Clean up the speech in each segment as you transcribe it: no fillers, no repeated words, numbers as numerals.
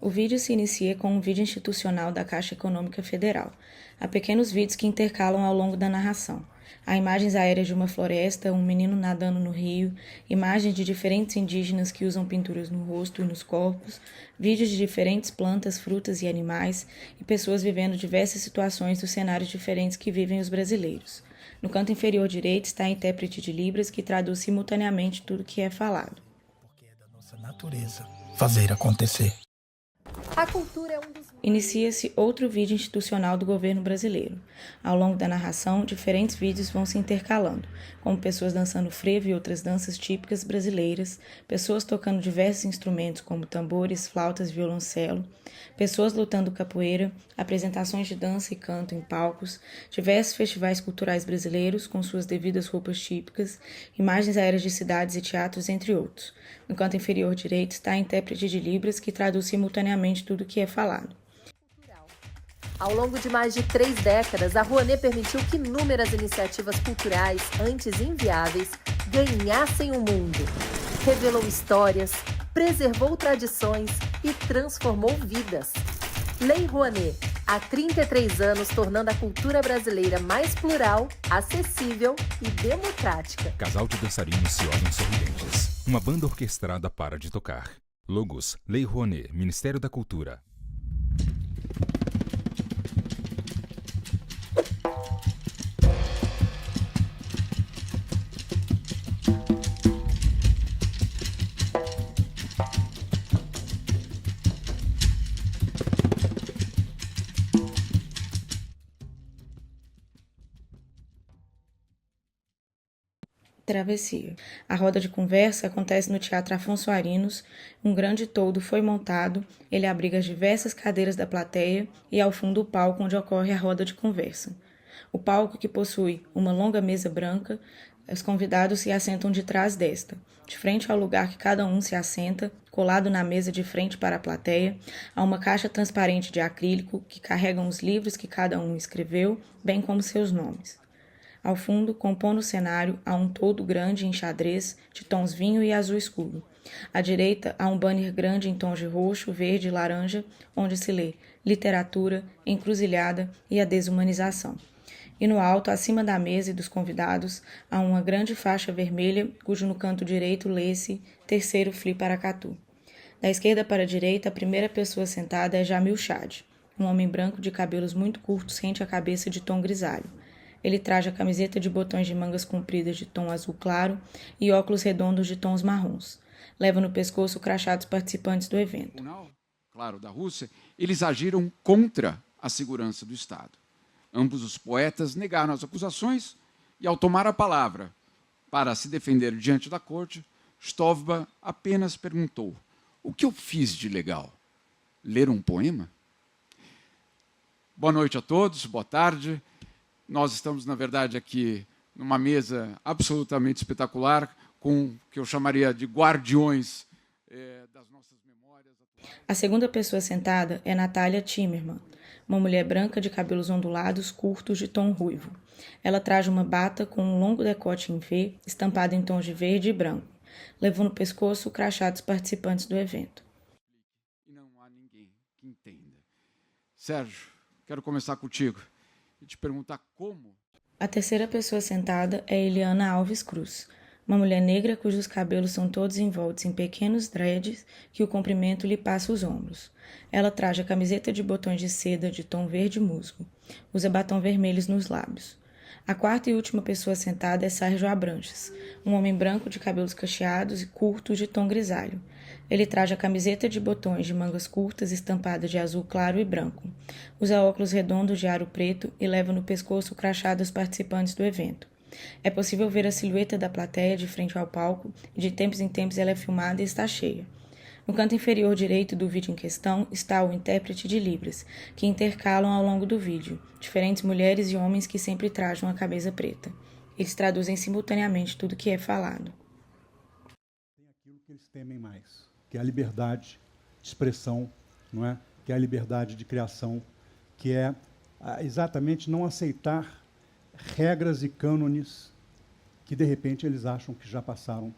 O vídeo se inicia com um vídeo institucional da Caixa Econômica Federal. Há pequenos vídeos que intercalam ao longo da narração. Há imagens aéreas de uma floresta, um menino nadando no rio, imagens de diferentes indígenas que usam pinturas no rosto e nos corpos, vídeos de diferentes plantas, frutas e animais, e pessoas vivendo diversas situações dos cenários diferentes que vivem os brasileiros. No canto inferior direito está a intérprete de Libras que traduz simultaneamente tudo que é falado. Porque é da nossa natureza fazer acontecer. A cultura é um dos... Inicia-se outro vídeo institucional do governo brasileiro. Ao longo da narração, diferentes vídeos vão se intercalando, como pessoas dançando frevo e outras danças típicas brasileiras, pessoas tocando diversos instrumentos como tambores, flautas e violoncelo, pessoas lutando capoeira, apresentações de dança e canto em palcos, diversos festivais culturais brasileiros com suas devidas roupas típicas, imagens aéreas de cidades e teatros, entre outros. No canto inferior direito está a intérprete de Libras que traduz simultaneamente tudo o que é falado. Ao longo de mais de 3 décadas, a Rouanet permitiu que inúmeras iniciativas culturais, antes inviáveis, ganhassem o mundo. Revelou histórias, preservou tradições e transformou vidas. Lei Rouanet, há 33 anos tornando a cultura brasileira mais plural, acessível e democrática. Casal de dançarinos se olham sorridentes. Uma banda orquestrada para de tocar. Logos, Lei Rouanet, Ministério da Cultura. Travessia. A roda de conversa acontece no Teatro Afonso Arinos. Um grande toldo foi montado, ele abriga as diversas cadeiras da plateia e ao fundo o palco onde ocorre a roda de conversa. O palco, que possui uma longa mesa branca, os convidados se assentam de trás desta. De frente ao lugar que cada um se assenta, colado na mesa de frente para a plateia, há uma caixa transparente de acrílico que carrega os livros que cada um escreveu, bem como seus nomes. Ao fundo, compondo o cenário, há um toldo grande em xadrez, de tons vinho e azul escuro. À direita, há um banner grande em tons de roxo, verde e laranja, onde se lê Literatura, Encruzilhada e a Desumanização. E no alto, acima da mesa e dos convidados, há uma grande faixa vermelha, cujo no canto direito lê-se Terceiro Fli Paracatu. Da esquerda para a direita, a primeira pessoa sentada é Jamil Chad, um homem branco de cabelos muito curtos rente à cabeça de tom grisalho. Ele traja camiseta de botões de mangas compridas de tom azul claro e óculos redondos de tons marrons. Leva no pescoço o crachá dos participantes do evento. Claro, da Rússia, eles agiram contra a segurança do Estado. Ambos os poetas negaram as acusações e, ao tomar a palavra para se defender diante da corte, Stovba apenas perguntou: o que eu fiz de legal? Ler um poema? Boa noite a todos, boa tarde. Nós estamos, na verdade, aqui numa mesa absolutamente espetacular, com o que eu chamaria de guardiões das nossas memórias. A segunda pessoa sentada é Natália Timmerman, uma mulher branca de cabelos ondulados, curtos, de tom ruivo. Ela traz uma bata com um longo decote em V, estampado em tons de verde e branco. Levou no pescoço o crachá dos participantes do evento. E não há ninguém que entenda. Sérgio, quero começar contigo e te perguntar como... A terceira pessoa sentada é Eliana Alves Cruz, uma mulher negra cujos cabelos são todos envoltos em pequenos dreads que o comprimento lhe passa os ombros. Ela traz a camiseta de botões de seda de tom verde musgo. Usa batom vermelhos nos lábios. A quarta e última pessoa sentada é Sérgio Abranches, um homem branco de cabelos cacheados e curtos de tom grisalho. Ele traz a camiseta de botões de mangas curtas estampada de azul claro e branco. Usa óculos redondos de aro preto e leva no pescoço o crachá dos participantes do evento. É possível ver a silhueta da plateia de frente ao palco e de tempos em tempos ela é filmada e está cheia. No canto inferior direito do vídeo em questão está o intérprete de Libras, que intercalam ao longo do vídeo, diferentes mulheres e homens que sempre trajam a camisa preta. Eles traduzem simultaneamente tudo que é falado. Tem aquilo que eles temem mais, que é a liberdade de expressão, não é? Que é a liberdade de criação, que é exatamente não aceitar regras e cânones que, de repente, eles acham que já passaram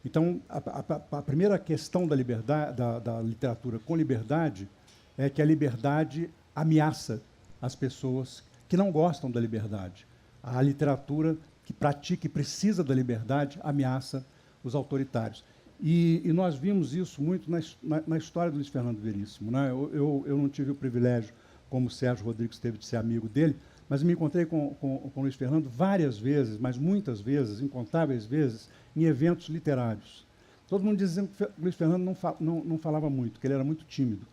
Então, a primeira questão da liberdade, da literatura com liberdade é que a liberdade ameaça as pessoas que não gostam da liberdade. A literatura que pratica e precisa da liberdade ameaça os autoritários. E nós vimos isso muito na história do Luiz Fernando Veríssimo, né? Eu não tive o privilégio, como o Sérgio Rodrigues teve, de ser amigo dele, mas me encontrei com o Luiz Fernando várias vezes, mas muitas vezes, incontáveis vezes, em eventos literários. Todo mundo dizendo que o Luiz Fernando não falava muito, que ele era muito tímido.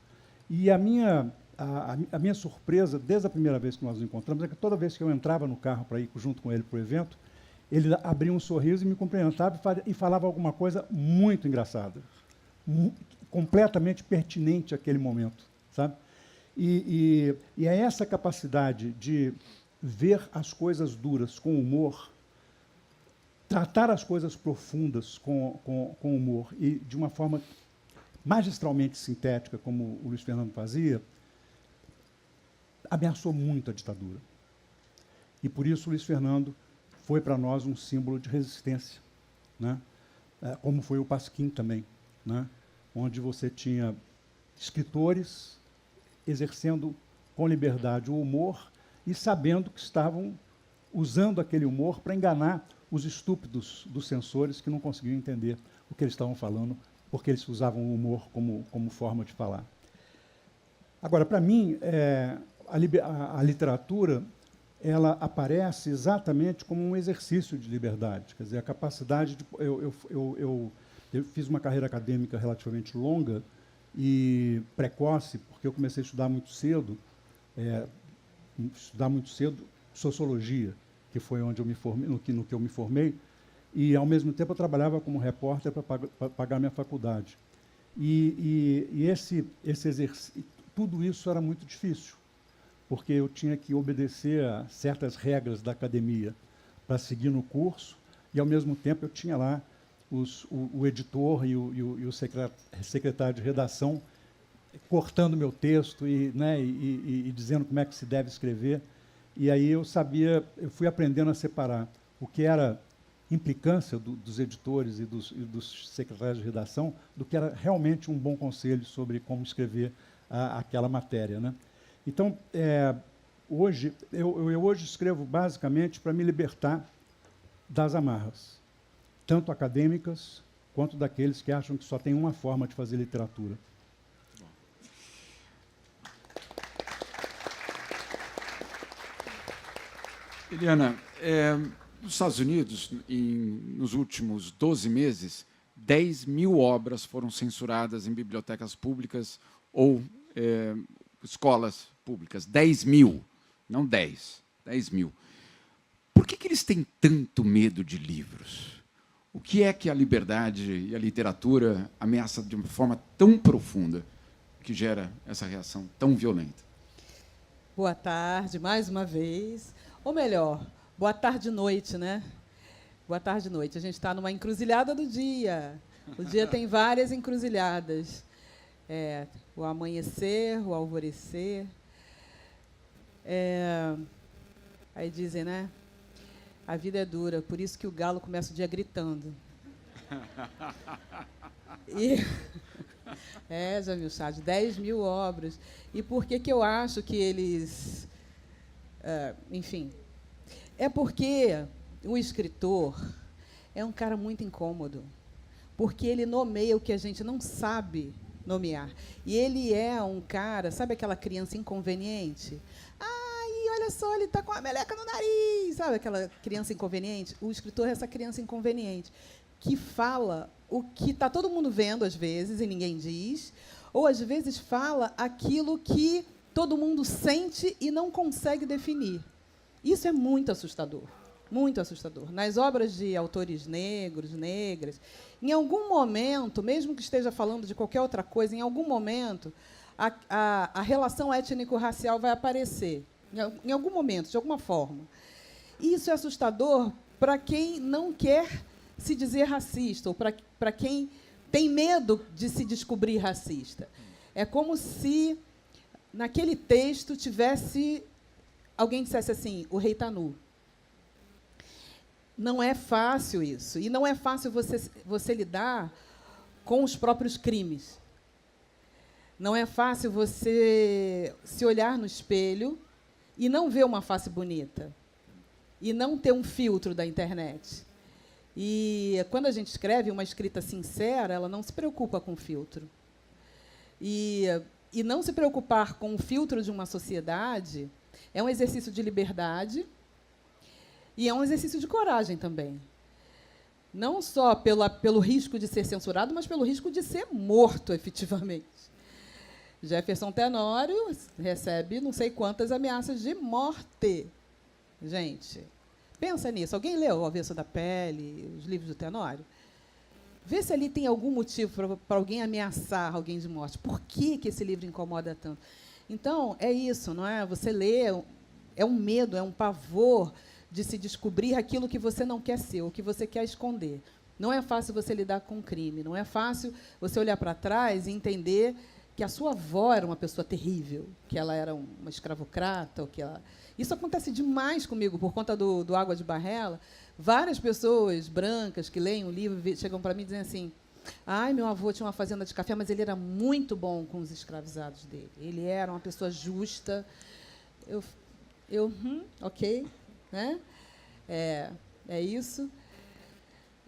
E a minha surpresa, desde a primeira vez que nós nos encontramos, é que toda vez que eu entrava no carro para ir junto com ele para o evento, ele abria um sorriso e me cumprimentava e falava alguma coisa muito engraçada, completamente pertinente àquele momento, sabe? E é essa capacidade de ver as coisas duras com humor, tratar as coisas profundas com humor e de uma forma magistralmente sintética, como o Luiz Fernando fazia, ameaçou muito a ditadura. E, por isso, o Luiz Fernando foi para nós um símbolo de resistência, né? Como foi o Pasquim também, né? Onde você tinha escritores exercendo com liberdade o humor e sabendo que estavam usando aquele humor para enganar os estúpidos dos censores que não conseguiam entender o que eles estavam falando, porque eles usavam o humor como forma de falar. Agora, para mim, a literatura ela aparece exatamente como um exercício de liberdade, quer dizer, a capacidade de... Eu fiz uma carreira acadêmica relativamente longa e precoce, porque eu comecei a estudar muito cedo sociologia, que foi onde eu me formei, no que eu me formei, e, ao mesmo tempo, eu trabalhava como repórter para pagar minha faculdade. E esse exercício, tudo isso era muito difícil, porque eu tinha que obedecer a certas regras da academia para seguir no curso, e, ao mesmo tempo, eu tinha lá o editor e o secretário de redação cortando meu texto e dizendo como é que se deve escrever. E aí eu fui aprendendo a separar o que era implicância dos editores e dos secretários de redação do que era realmente um bom conselho sobre como escrever aquela matéria, né? Então, hoje eu escrevo basicamente para me libertar das amarras, tanto acadêmicas quanto daqueles que acham que só tem uma forma de fazer literatura. Eliana, nos Estados Unidos, nos últimos 12 meses, 10.000 obras foram censuradas em bibliotecas públicas ou escolas públicas. 10.000, não 10, 10.000. Por que eles têm tanto medo de livros? O que é que a liberdade e a literatura ameaçam de uma forma tão profunda que gera essa reação tão violenta? Boa tarde, mais uma vez. Ou melhor, boa tarde noite, né? Boa tarde noite. A gente está numa encruzilhada do dia. O dia tem várias encruzilhadas. O amanhecer, o alvorecer. Aí dizem, né? A vida é dura, por isso que o galo começa o dia gritando. Jamil Chad, 10.000 obras. E por que eu acho que eles... enfim, é porque o escritor é um cara muito incômodo, porque ele nomeia o que a gente não sabe nomear. E ele é um cara, sabe aquela criança inconveniente? Olha só, ele está com a meleca no nariz, sabe aquela criança inconveniente? O escritor é essa criança inconveniente, que fala o que está todo mundo vendo, às vezes, e ninguém diz, ou, às vezes, fala aquilo que todo mundo sente e não consegue definir. Isso é muito assustador, muito assustador. Nas obras de autores negros, negras, em algum momento, mesmo que esteja falando de qualquer outra coisa, em algum momento, a relação étnico-racial vai aparecer, em algum momento, de alguma forma. Isso é assustador para quem não quer se dizer racista, ou para quem tem medo de se descobrir racista. É como se, naquele texto, alguém dissesse assim, o rei está nu. não é fácil isso. E não é fácil você lidar com os próprios crimes. Não é fácil você se olhar no espelho e não ver uma face bonita. E não ter um filtro da internet. E, quando a gente escreve uma escrita sincera, ela não se preocupa com o filtro. E não se preocupar com o filtro de uma sociedade é um exercício de liberdade e é um exercício de coragem também. Não só pelo risco de ser censurado, mas pelo risco de ser morto, efetivamente. Jefferson Tenório recebe não sei quantas ameaças de morte. Gente, pensa nisso. Alguém leu O Avesso da Pele, os livros do Tenório? Vê se ali tem algum motivo para alguém ameaçar alguém de morte. Por que esse livro incomoda tanto? Então, é isso, não é? Você lê, é um medo, é um pavor de se descobrir aquilo que você não quer ser, o que você quer esconder. Não é fácil você lidar com o crime, não é fácil você olhar para trás e entender que a sua avó era uma pessoa terrível, que ela era uma escravocrata, ou que ela... Isso acontece demais comigo, por conta do Água de Barrela. Várias pessoas brancas que leem o livro chegam para mim e dizem assim: ai, meu avô tinha uma fazenda de café, mas ele era muito bom com os escravizados dele. Ele era uma pessoa justa. Ok, né? É isso.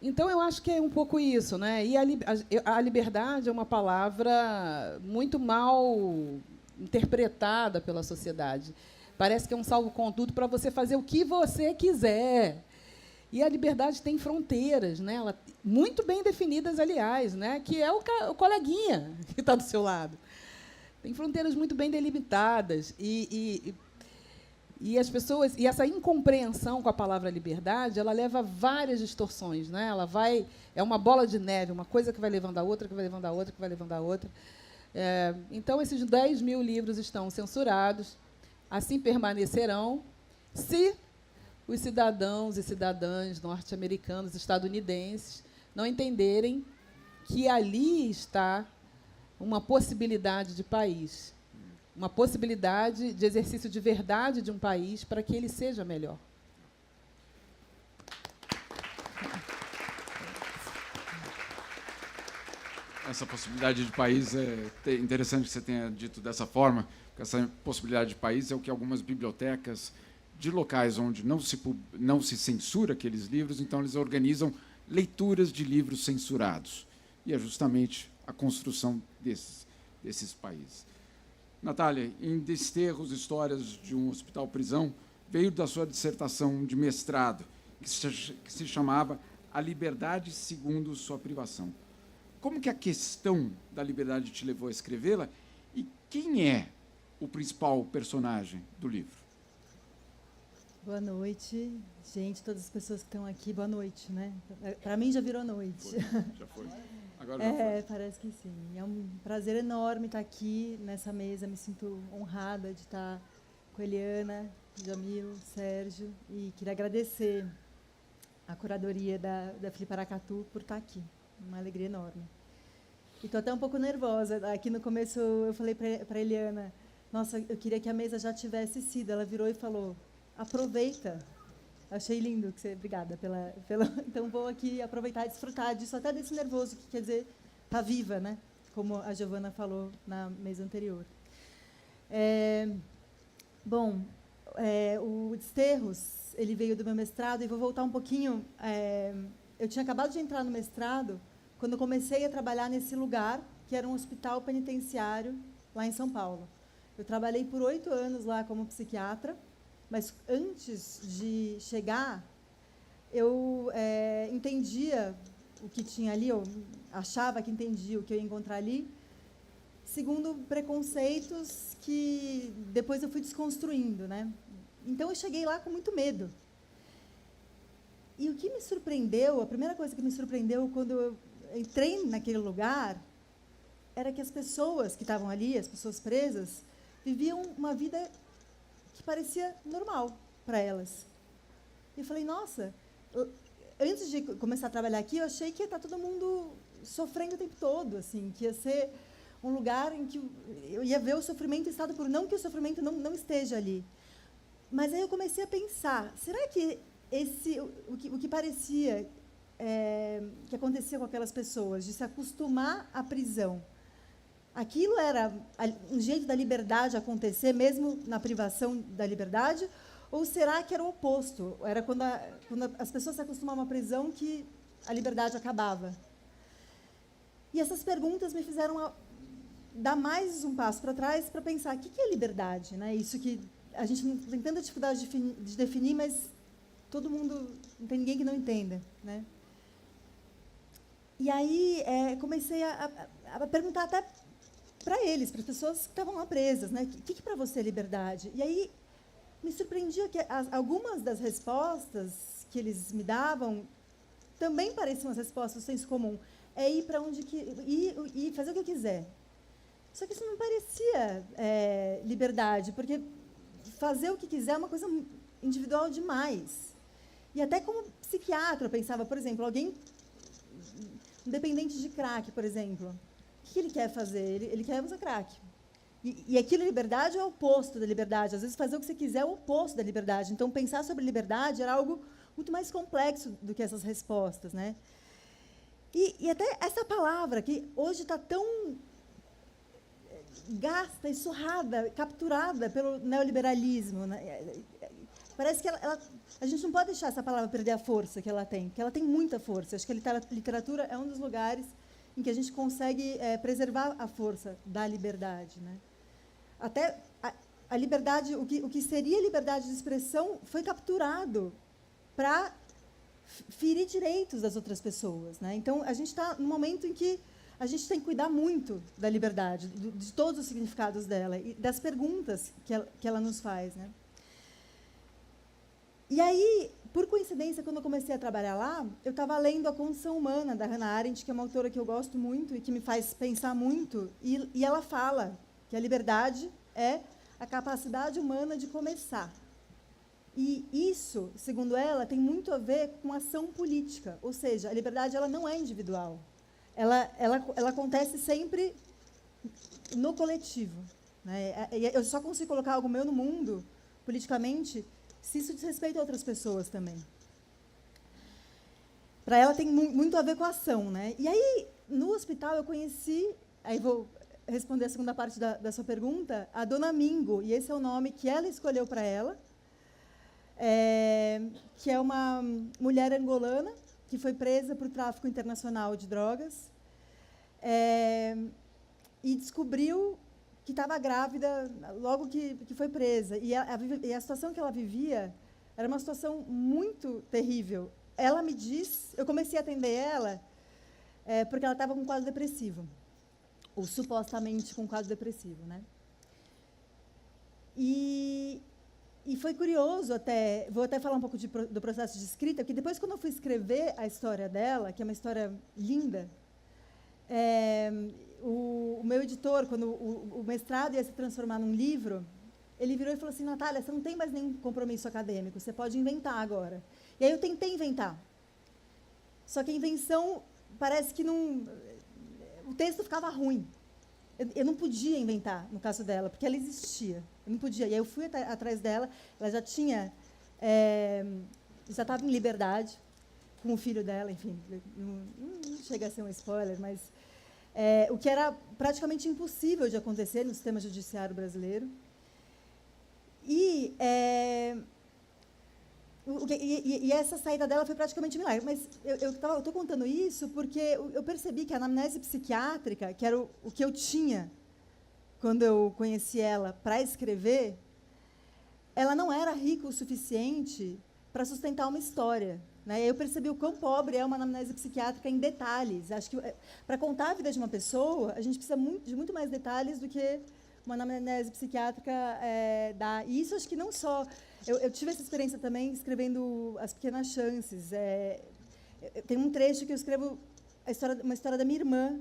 Então, eu acho que é um pouco isso, né? E a liberdade é uma palavra muito mal interpretada pela sociedade. Parece que é um salvo-conduto para você fazer o que você quiser. E a liberdade tem fronteiras, né? Muito bem definidas, aliás, né? Que é o coleguinha que está do seu lado. Tem fronteiras muito bem delimitadas. E as pessoas, e essa incompreensão com a palavra liberdade, ela leva a várias distorções, né? É uma bola de neve, uma coisa que vai levando a outra, que vai levando a outra, que vai levando a outra. Então, esses 10 mil livros estão censurados, assim permanecerão, se os cidadãos e cidadãs norte-americanos, estadunidenses, não entenderem que ali está uma possibilidade de país, uma possibilidade de exercício de verdade de um país para que ele seja melhor. Essa possibilidade de país é interessante que você tenha dito dessa forma, porque essa possibilidade de país é o que algumas bibliotecas de locais onde não se censura aqueles livros, então eles organizam leituras de livros censurados. E é justamente a construção desses países. Natália, em Desterros, Histórias de um Hospital-Prisão, veio da sua dissertação de mestrado, que se chamava A Liberdade segundo Sua Privação. Como que a questão da liberdade te levou a escrevê-la e quem é o principal personagem do livro? Boa noite, gente, todas as pessoas que estão aqui, boa noite, né? Para mim já virou noite. Já foi. Agora já foi. Parece que sim. É um prazer enorme estar aqui nessa mesa, me sinto honrada de estar com a Eliana, Jamil, Sérgio, e queria agradecer a curadoria da Filipe Aracatu por estar aqui. Uma alegria enorme. E estou até um pouco nervosa. Aqui no começo eu falei para a Eliana, nossa, eu queria que a mesa já tivesse sido. Ela virou e falou, aproveita. Achei lindo que você... Obrigada pela... Então, vou aqui aproveitar e desfrutar disso, até desse nervoso, que quer dizer, está viva, né? Como a Giovana falou na mesa anterior. O Desterros, ele veio do meu mestrado, e vou voltar um pouquinho... eu tinha acabado de entrar no mestrado quando eu comecei a trabalhar nesse lugar, que era um hospital penitenciário, lá em São Paulo. Eu trabalhei por 8 anos lá como psiquiatra, mas antes de chegar, eu entendia o que tinha ali, eu achava que entendia o que eu ia encontrar ali, segundo preconceitos que depois eu fui desconstruindo, né? Então, eu cheguei lá com muito medo. E o que me surpreendeu, a primeira coisa que me surpreendeu quando eu entrei naquele lugar, era que as pessoas que estavam ali, as pessoas presas, viviam uma vida que parecia normal para elas. E eu falei, nossa, antes de começar a trabalhar aqui, eu achei que ia estar todo mundo sofrendo o tempo todo, assim, que ia ser um lugar em que eu ia ver o sofrimento estado por... Não que o sofrimento não esteja ali. Mas aí eu comecei a pensar, será que o que parecia que acontecia com aquelas pessoas, de se acostumar à prisão. Aquilo era um jeito da liberdade acontecer, mesmo na privação da liberdade? Ou será que era o oposto? Era quando as pessoas se acostumavam à prisão que a liberdade acabava? E essas perguntas me fizeram dar mais um passo para trás para pensar o que é liberdade, né? Isso que a gente não tem tanta dificuldade de definir, mas todo mundo, não tem ninguém que não entenda, né? E aí comecei a perguntar até para eles, para as pessoas que estavam lá presas, né? O que para você é liberdade? E aí me surpreendia que algumas das respostas que eles me davam também pareciam as respostas do senso comum. É ir para onde ir fazer o que eu quiser. Só que isso não parecia liberdade, porque fazer o que quiser é uma coisa individual demais. E até como psiquiatra eu pensava, por exemplo, alguém dependente de crack, por exemplo, o que ele quer fazer? Ele quer usar crack. E aquilo, liberdade, é o oposto da liberdade. Às vezes, fazer o que você quiser é o oposto da liberdade. Então, pensar sobre liberdade era algo muito mais complexo do que essas respostas, né? E até essa palavra, que hoje está tão gasta e surrada, capturada pelo neoliberalismo, né? Parece que a gente não pode deixar essa palavra perder a força que ela tem, porque ela tem muita força. Acho que a literatura é um dos lugares em que a gente consegue preservar a força da liberdade, né? Até a liberdade, o que seria liberdade de expressão, foi capturado para ferir direitos das outras pessoas, né? Então, a gente está num momento em que a gente tem que cuidar muito da liberdade, de todos os significados dela e das perguntas que ela nos faz, né? E aí, por coincidência, quando eu comecei a trabalhar lá, eu estava lendo A Condição Humana, da Hannah Arendt, que é uma autora que eu gosto muito e que me faz pensar muito, e ela fala que a liberdade é a capacidade humana de começar. E isso, segundo ela, tem muito a ver com ação política, ou seja, a liberdade ela não é individual. Ela acontece sempre no coletivo, né? Eu só consigo colocar algo meu no mundo, politicamente, se isso diz respeito a outras pessoas também. Para ela tem muito a ver com a ação, né? E aí, no hospital, eu conheci, aí vou responder a segunda parte da sua pergunta, a Dona Mingo, e esse é o nome que ela escolheu para ela, que é uma mulher angolana que foi presa por tráfico internacional de drogas e descobriu que estava grávida logo que foi presa. E a situação que ela vivia era uma situação muito terrível. Ela me diz, eu comecei a atender ela porque ela estava com um quadro depressivo, ou supostamente com um quadro depressivo, né? E foi curioso vou até falar um pouco do processo de escrita, porque depois, quando eu fui escrever a história dela, que é uma história linda, o meu editor, quando o mestrado ia se transformar num livro, ele virou e falou assim: Natália, você não tem mais nenhum compromisso acadêmico, você pode inventar agora. E aí eu tentei inventar. Só que a invenção parece que não... O texto ficava ruim. Eu não podia inventar, no caso dela, porque ela existia. Eu não podia. E aí eu fui atrás dela, ela já tinha... já estava em liberdade, com o filho dela, enfim. Não chega a ser um spoiler, mas... o que era praticamente impossível de acontecer no sistema judiciário brasileiro. E essa saída dela foi praticamente um milagre. Mas eu estou contando isso porque eu percebi que a anamnese psiquiátrica, que era o que eu tinha quando eu conheci ela para escrever, ela não era rica o suficiente para sustentar uma história, né? Eu percebi o quão pobre é uma anamnese psiquiátrica em detalhes. Acho que, para contar a vida de uma pessoa, a gente precisa de muito mais detalhes do que uma anamnese psiquiátrica dá. E isso, acho que não só... Eu tive essa experiência também escrevendo As Pequenas Chances. Tem um trecho que eu escrevo uma história da minha irmã.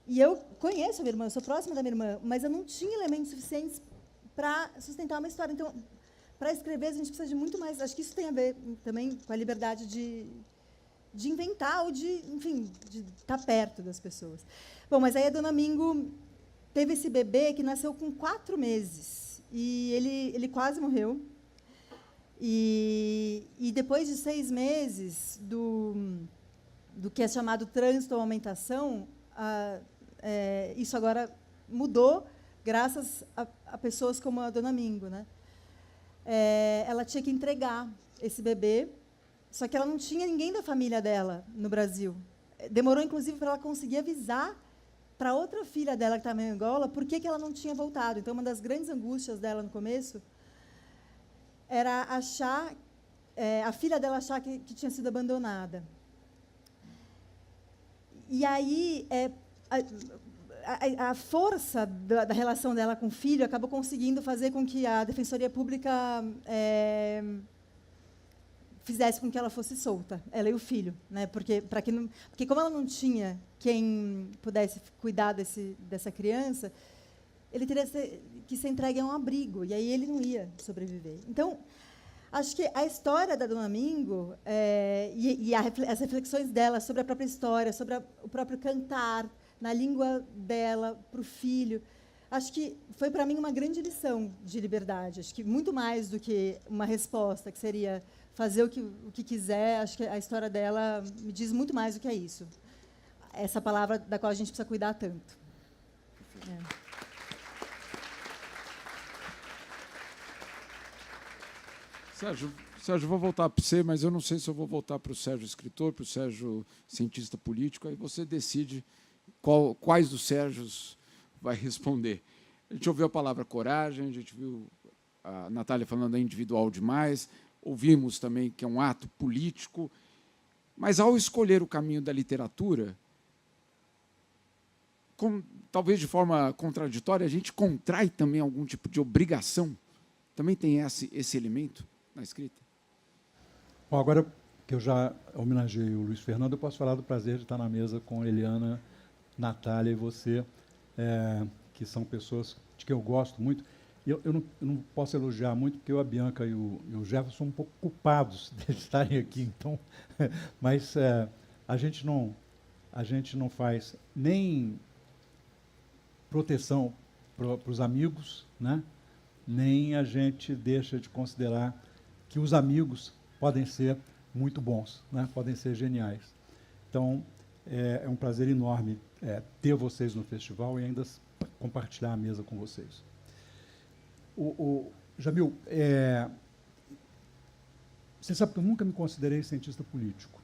E eu conheço a minha irmã, eu sou próxima da minha irmã, mas eu não tinha elementos suficientes para sustentar uma história. Então, para escrever, a gente precisa de muito mais... Acho que isso tem a ver também com a liberdade de inventar ou enfim, de estar perto das pessoas. Bom, mas aí a Dona Mingo teve esse bebê que nasceu com 4 meses. E ele quase morreu. E depois de 6 meses do que é chamado trânsito ou aumentação, isso agora mudou, graças a pessoas como a dona Mingo, né? Ela tinha que entregar esse bebê, só que ela não tinha ninguém da família dela no Brasil. Demorou, inclusive, para ela conseguir avisar para outra filha dela, que estava em Angola, por que ela não tinha voltado. Então, uma das grandes angústias dela no começo era achar, a filha dela achar que tinha sido abandonada. E aí, a força da relação dela com o filho acabou conseguindo fazer com que a Defensoria Pública fizesse com que ela fosse solta, ela e o filho, né? Porque como ela não tinha quem pudesse cuidar dessa criança, ele teria que ser entregue a um abrigo, e aí ele não ia sobreviver. Então, acho que a história da dona Mingo as reflexões dela sobre a própria história, sobre o próprio cantar na língua dela para o filho, acho que foi para mim uma grande lição de liberdade. Acho que muito mais do que uma resposta que seria fazer o que quiser. Acho que a história dela me diz muito mais do que é isso. Essa palavra da qual a gente precisa cuidar tanto. Sérgio, vou voltar para você, mas eu não sei se eu vou voltar para o Sérgio escritor, para o Sérgio cientista político. Aí você decide quais dos Sérgios vai responder. A gente ouviu a palavra coragem, a gente viu a Natália falando individual demais, ouvimos também que é um ato político, mas, ao escolher o caminho da literatura, talvez de forma contraditória, a gente contrai também algum tipo de obrigação. Também tem esse elemento na escrita? Bom, agora que eu já homenageei o Luiz Fernando, eu posso falar do prazer de estar na mesa com Eliana, Natália e você, que são pessoas de quem eu gosto muito. Eu não posso elogiar muito, porque a Bianca e o Jefferson são um pouco culpados de estarem aqui, então, mas a gente não faz nem proteção para os amigos, né? Nem a gente deixa de considerar que os amigos podem ser muito bons, né? Podem ser geniais. Então, é um prazer enorme ter vocês no festival e ainda compartilhar a mesa com vocês. Jamil, você sabe que eu nunca me considerei cientista político,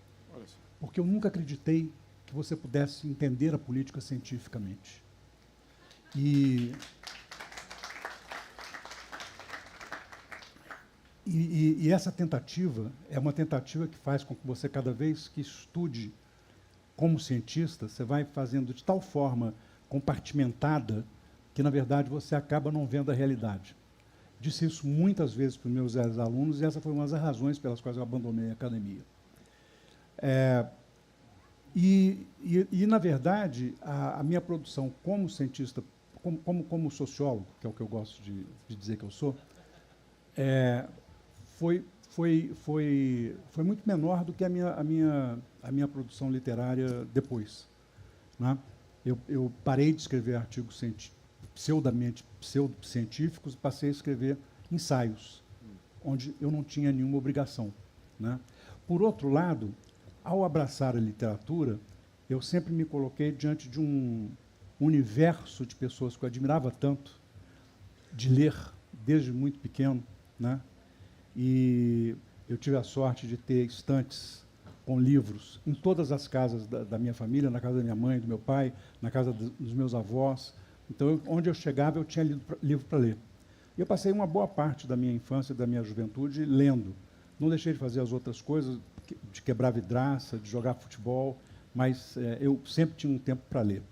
porque eu nunca acreditei que você pudesse entender a política cientificamente. E essa tentativa é uma tentativa que faz com que você, cada vez que estude como cientista, você vai fazendo de tal forma compartimentada que, na verdade, você acaba não vendo a realidade. Disse isso muitas vezes para os meus ex-alunos, e essa foi uma das razões pelas quais eu abandonei a academia. Na verdade, a minha produção como cientista, como sociólogo, que é o que eu gosto de dizer que eu sou, foi muito menor do que a minha produção literária depois, né? Eu parei de escrever artigos pseudocientíficos e passei a escrever ensaios, onde eu não tinha nenhuma obrigação, né? Por outro lado, ao abraçar a literatura, eu sempre me coloquei diante de um universo de pessoas que eu admirava tanto, de ler desde muito pequeno, né? E eu tive a sorte de ter estantes com livros em todas as casas da minha família, na casa da minha mãe, do meu pai, na casa dos meus avós. Então, onde eu chegava, eu tinha livro para ler. E eu passei uma boa parte da minha infância e da minha juventude lendo. Não deixei de fazer as outras coisas, de quebrar vidraça, de jogar futebol, mas eu sempre tinha um tempo para ler.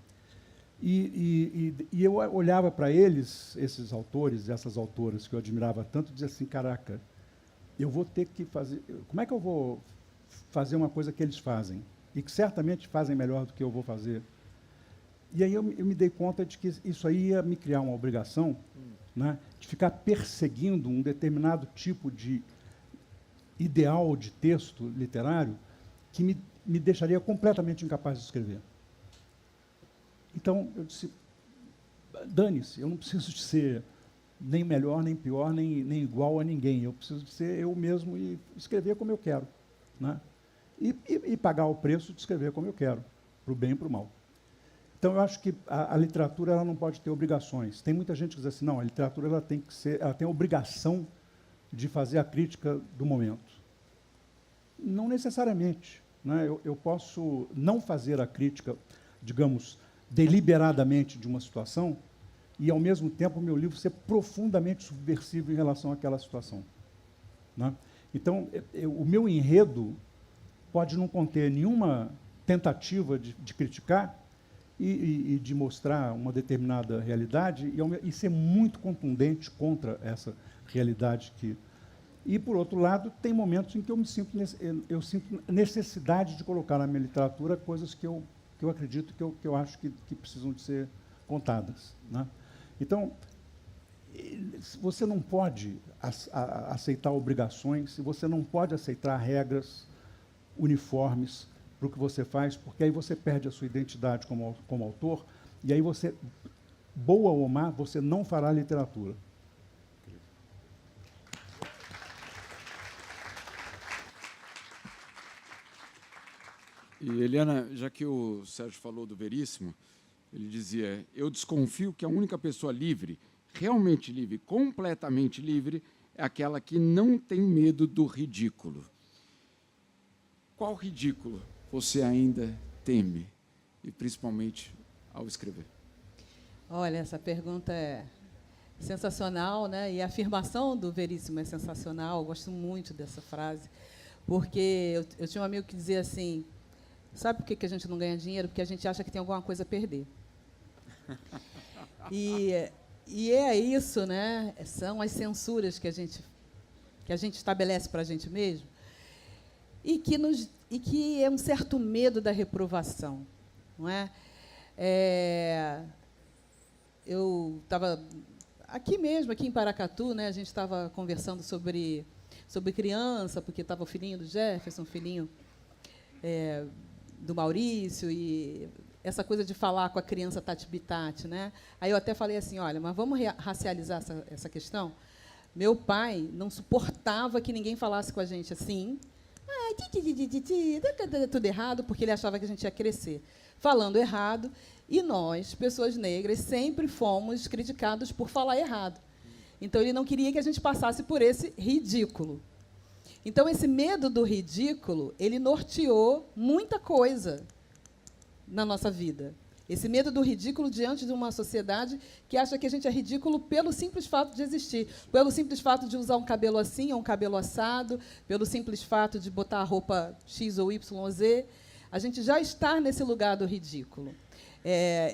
E eu olhava para eles, esses autores e essas autoras que eu admirava tanto, e dizia assim, caraca, eu vou ter que fazer... Como é que eu vou fazer uma coisa que eles fazem? E que certamente fazem melhor do que eu vou fazer. E aí eu me dei conta de que isso aí ia me criar uma obrigação, né, de ficar perseguindo um determinado tipo de ideal de texto literário que me deixaria completamente incapaz de escrever. Então, eu disse, dane-se, eu não preciso de ser nem melhor, nem pior, nem igual a ninguém. Eu preciso de ser eu mesmo e escrever como eu quero, né? E pagar o preço de escrever como eu quero, para o bem e para o mal. Então, eu acho que a literatura ela não pode ter obrigações. Tem muita gente que diz assim, não, a literatura ela tem a obrigação de fazer a crítica do momento. Não necessariamente, né? Eu posso não fazer a crítica, digamos, deliberadamente de uma situação e, ao mesmo tempo, o meu livro ser profundamente subversivo em relação àquela situação, né? Então, o meu enredo pode não conter nenhuma tentativa de criticar e de mostrar uma determinada realidade e ser muito contundente contra essa realidade que... E, por outro lado, tem momentos em que eu sinto necessidade de colocar na minha literatura coisas que eu acredito, que eu acho que precisam de ser contadas, né? Então, você não pode aceitar obrigações, você não pode aceitar regras uniformes para o que você faz, porque aí você perde a sua identidade como autor, e aí você, boa ou má, você não fará literatura. E, Eliana, já que o Sérgio falou do Veríssimo, ele dizia, eu desconfio que a única pessoa livre, realmente livre, completamente livre, é aquela que não tem medo do ridículo. Qual ridículo você ainda teme, e principalmente ao escrever? Olha, essa pergunta é sensacional, né? E a afirmação do Veríssimo é sensacional. Eu gosto muito dessa frase, porque eu tinha um amigo que dizia assim, sabe por que a gente não ganha dinheiro? Porque a gente acha que tem alguma coisa a perder. E é isso, né? São as censuras que a gente estabelece para a gente mesmo, e que é um certo medo da reprovação, não é? Eu estava aqui mesmo, aqui em Paracatu, né? A gente estava conversando sobre criança, porque estava o filhinho do Jefferson, o filhinho do Maurício, e essa coisa de falar com a criança tati-bitati, né? Aí eu até falei assim, olha, mas vamos racializar essa questão? Meu pai não suportava que ninguém falasse com a gente assim, tudo errado, porque ele achava que a gente ia crescer falando errado, e nós, pessoas negras, sempre fomos criticados por falar errado. Então, ele não queria que a gente passasse por esse ridículo. Então, esse medo do ridículo, ele norteou muita coisa na nossa vida. Esse medo do ridículo diante de uma sociedade que acha que a gente é ridículo pelo simples fato de existir, pelo simples fato de usar um cabelo assim ou um cabelo assado, pelo simples fato de botar a roupa X ou Y ou Z. A gente já está nesse lugar do ridículo.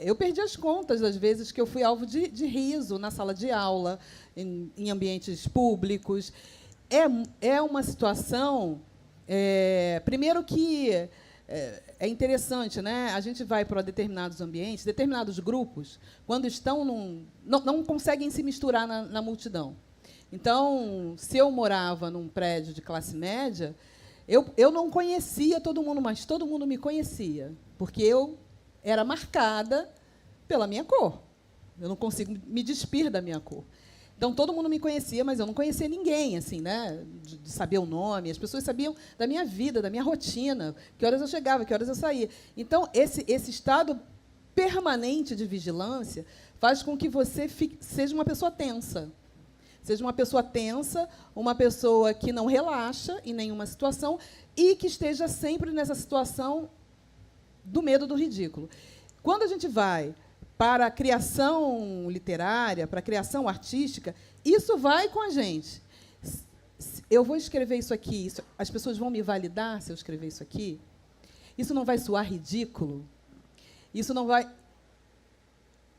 Eu perdi as contas das vezes que eu fui alvo de riso na sala de aula, em ambientes públicos. É uma situação, primeiro que é interessante, né? A gente vai para determinados ambientes, determinados grupos, quando estão não conseguem se misturar na multidão. Então, se eu morava num prédio de classe média, eu não conhecia todo mundo, mas todo mundo me conhecia, porque eu era marcada pela minha cor. Eu não consigo me despir da minha cor. Então, todo mundo me conhecia, mas eu não conhecia ninguém, assim, né? De saber o nome. As pessoas sabiam da minha vida, da minha rotina, que horas eu chegava, que horas eu saía. Então, esse estado permanente de vigilância faz com que você seja uma pessoa tensa. Seja uma pessoa tensa, uma pessoa que não relaxa em nenhuma situação e que esteja sempre nessa situação do medo do ridículo. Quando a gente vai para a criação literária, para a criação artística, isso vai com a gente. Eu vou escrever isso aqui, as pessoas vão me validar se eu escrever isso aqui? Isso não vai soar ridículo? Isso não vai...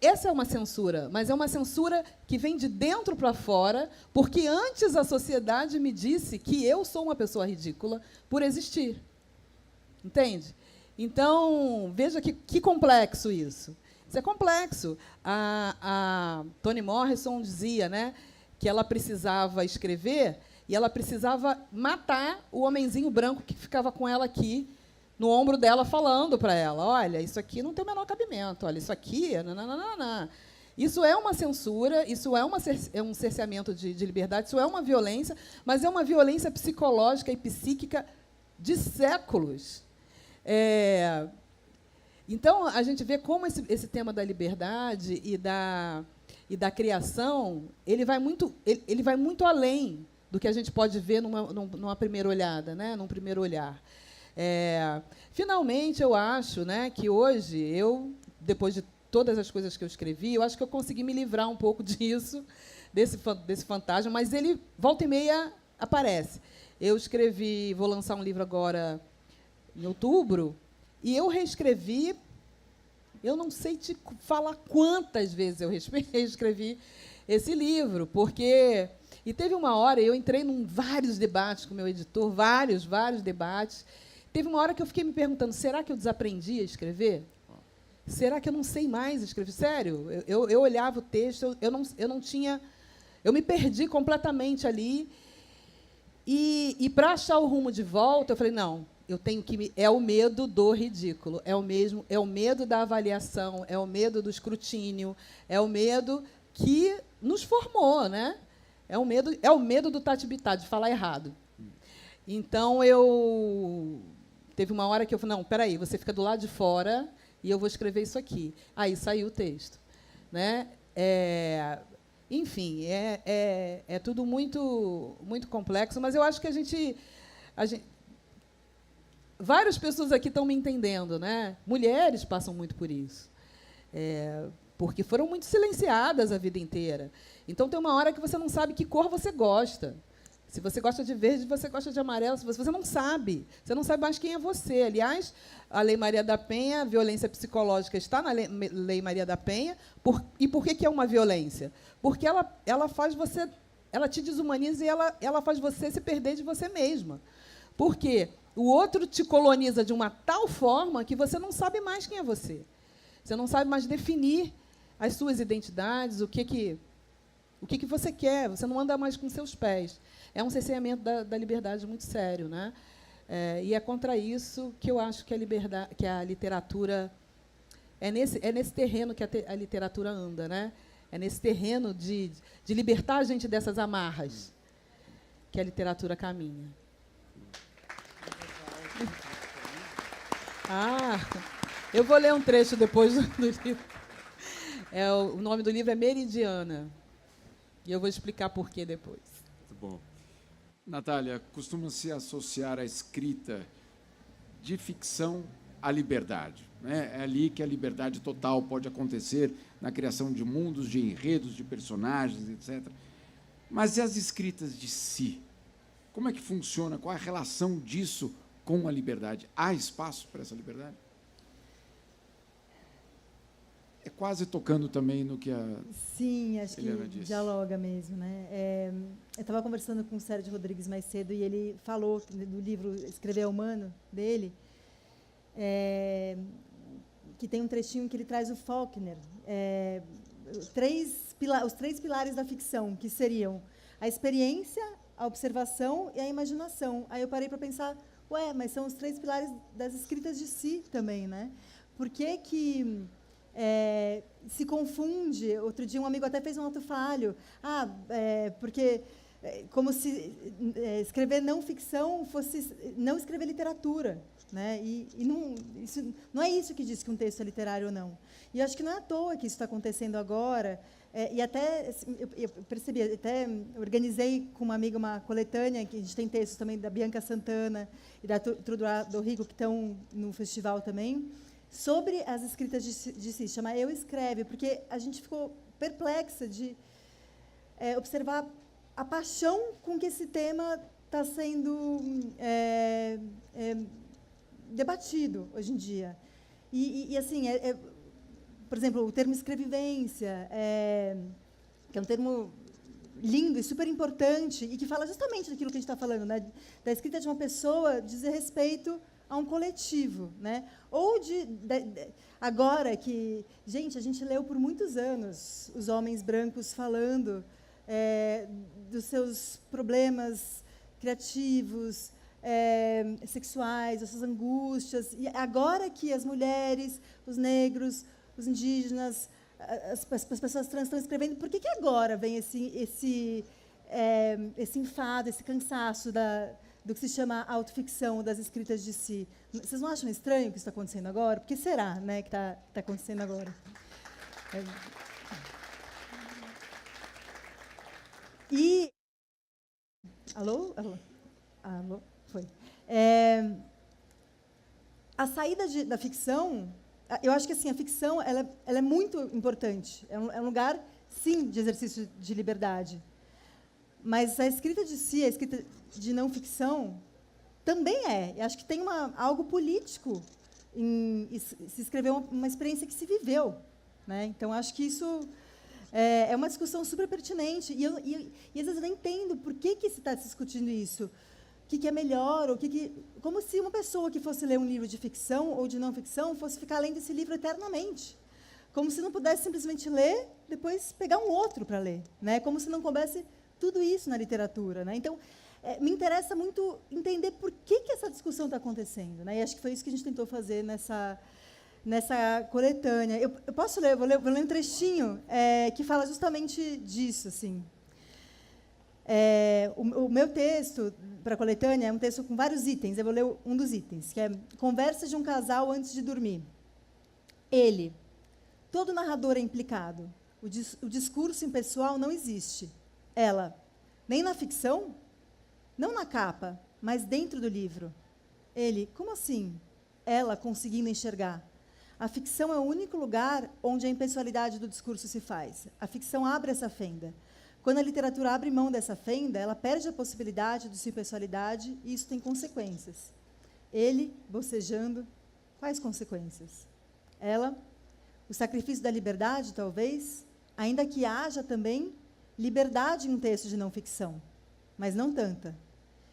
Essa é uma censura, mas é uma censura que vem de dentro para fora, porque antes a sociedade me disse que eu sou uma pessoa ridícula por existir. Entende? Então, veja que complexo isso. Isso é complexo. A Toni Morrison dizia, né, que ela precisava escrever e ela precisava matar o homenzinho branco que ficava com ela aqui, no ombro dela, falando para ela, olha, isso aqui não tem o menor cabimento, olha, isso aqui... Nananana. Isso é uma censura, isso é um cerceamento de liberdade, isso é uma violência, mas é uma violência psicológica e psíquica de séculos. Então, a gente vê como esse tema da liberdade e da criação ele vai muito além do que a gente pode ver numa primeira olhada, né? Num primeiro olhar. Finalmente, eu acho, né, que hoje, depois de todas as coisas que eu escrevi, eu acho que eu consegui me livrar um pouco disso, desse fantasma, mas ele, volta e meia, aparece. Eu escrevi, vou lançar um livro agora em outubro, e eu reescrevi, eu não sei te falar quantas vezes eu reescrevi esse livro, porque... E teve uma hora, eu entrei em vários debates com o meu editor, vários debates. Teve uma hora que eu fiquei me perguntando, será que eu desaprendi a escrever? Será que eu não sei mais escrever? Sério, eu olhava o texto, eu não tinha... Eu me perdi completamente ali. E para achar o rumo de volta, eu falei, não, eu tenho que... É o medo do ridículo, é o medo da avaliação, é o medo do escrutínio, é o medo que nos formou, né? É o medo do tati-bitá, de falar errado. Então, teve uma hora que eu falei, não, espera aí, você fica do lado de fora e eu vou escrever isso aqui. Aí saiu o texto. Né? Enfim, é tudo muito, muito complexo, mas eu acho que a gente... Várias pessoas aqui estão me entendendo. Né? Mulheres passam muito por isso. Porque foram muito silenciadas a vida inteira. Então, tem uma hora que você não sabe que cor você gosta. Se você gosta de verde, você gosta de amarelo. Você não sabe. Você não sabe mais quem é você. Aliás, a Lei Maria da Penha, a violência psicológica está na Lei Maria da Penha. E por que é uma violência? Porque ela faz você... Ela te desumaniza e ela faz você se perder de você mesma. Porque o outro te coloniza de uma tal forma que você não sabe mais quem é você. Você não sabe mais definir as suas identidades, o que você quer, você não anda mais com seus pés. É um cerceamento da liberdade muito sério. Né? E é contra isso que eu acho que a literatura... É nesse terreno que a literatura anda. Né? É nesse terreno de libertar a gente dessas amarras que a literatura caminha. Eu vou ler um trecho depois do livro. O nome do livro é Meridiana. E eu vou explicar por quê depois. Muito bom. Natália, costuma-se associar a escrita de ficção à liberdade. Né? É ali que a liberdade total pode acontecer, na criação de mundos, de enredos, de personagens, etc. Mas e as escritas de si? Como é que funciona? Qual é a relação disso com a liberdade? Há espaço para essa liberdade? É quase tocando também no que a Sim, acho Eliana que disse. dialoga mesmo. Né? Eu estava conversando com o Sérgio Rodrigues mais cedo e ele falou do livro Escrever é Humano, dele, que tem um trechinho que ele traz o Faulkner. Os três pilares da ficção, que seriam a experiência, a observação e a imaginação. Aí eu parei para pensar, mas são os três pilares das escritas de si também. Né? Por que se confunde? Outro dia um amigo até fez um ato-falho. Porque como se escrever não ficção fosse não escrever literatura. Né? E não é isso que diz que um texto é literário ou não. E acho que não é à toa que isso está acontecendo agora. E até assim, eu percebi, até organizei com uma amiga uma coletânea, que a gente tem textos também da Bianca Santana e da Trude do Rigo, que estão no festival também, sobre as escritas de si, chama Eu Escreve, porque a gente ficou perplexa de observar a paixão com que esse tema está sendo debatido hoje em dia. E assim, por exemplo, o termo escrevivência, que é um termo lindo e super importante, e que fala justamente daquilo que a gente está falando, né? Da escrita de uma pessoa dizer respeito a um coletivo, né? Ou agora que, gente, a gente leu por muitos anos os homens brancos falando dos seus problemas criativos, sexuais, das suas angústias, e agora que as mulheres, os negros, os indígenas, as pessoas trans estão escrevendo, por que agora vem esse enfado, esse cansaço do que se chama autoficção das escritas de si? Vocês não acham estranho o que está acontecendo agora? Por que será, né, que está acontecendo agora? E... Alô? Alô? Alô? Foi. A saída da ficção, eu acho que assim, a ficção ela é muito importante. É um lugar, sim, de exercício de liberdade. Mas a escrita de si, a escrita de não ficção, também é. Eu acho que tem algo político em se escrever uma experiência que se viveu, né? Então, acho que isso é uma discussão super pertinente. E às vezes eu não entendo por que se está discutindo isso. O que é melhor? Como se uma pessoa que fosse ler um livro de ficção ou de não ficção fosse ficar lendo esse livro eternamente. Como se não pudesse simplesmente ler, depois pegar um outro para ler, né? Como se não coubesse tudo isso na literatura, né? Então, me interessa muito entender por que essa discussão está acontecendo, né? E acho que foi isso que a gente tentou fazer nessa coletânea. Eu posso ler? Vou ler um trechinho que fala justamente disso, assim. O meu texto para a coletânea é um texto com vários itens. Eu vou ler um dos itens, que é Conversa de um casal antes de dormir. Ele. Todo narrador é implicado. O discurso impessoal não existe. Ela. Nem na ficção? Não na capa, mas dentro do livro. Ele. Como assim? Ela, conseguindo enxergar. A ficção é o único lugar onde a impessoalidade do discurso se faz. A ficção abre essa fenda. Quando a literatura abre mão dessa fenda, ela perde a possibilidade de sua impessoalidade e isso tem consequências. Ele, bocejando, quais consequências? Ela, o sacrifício da liberdade, talvez, ainda que haja também liberdade em um texto de não ficção, mas não tanta.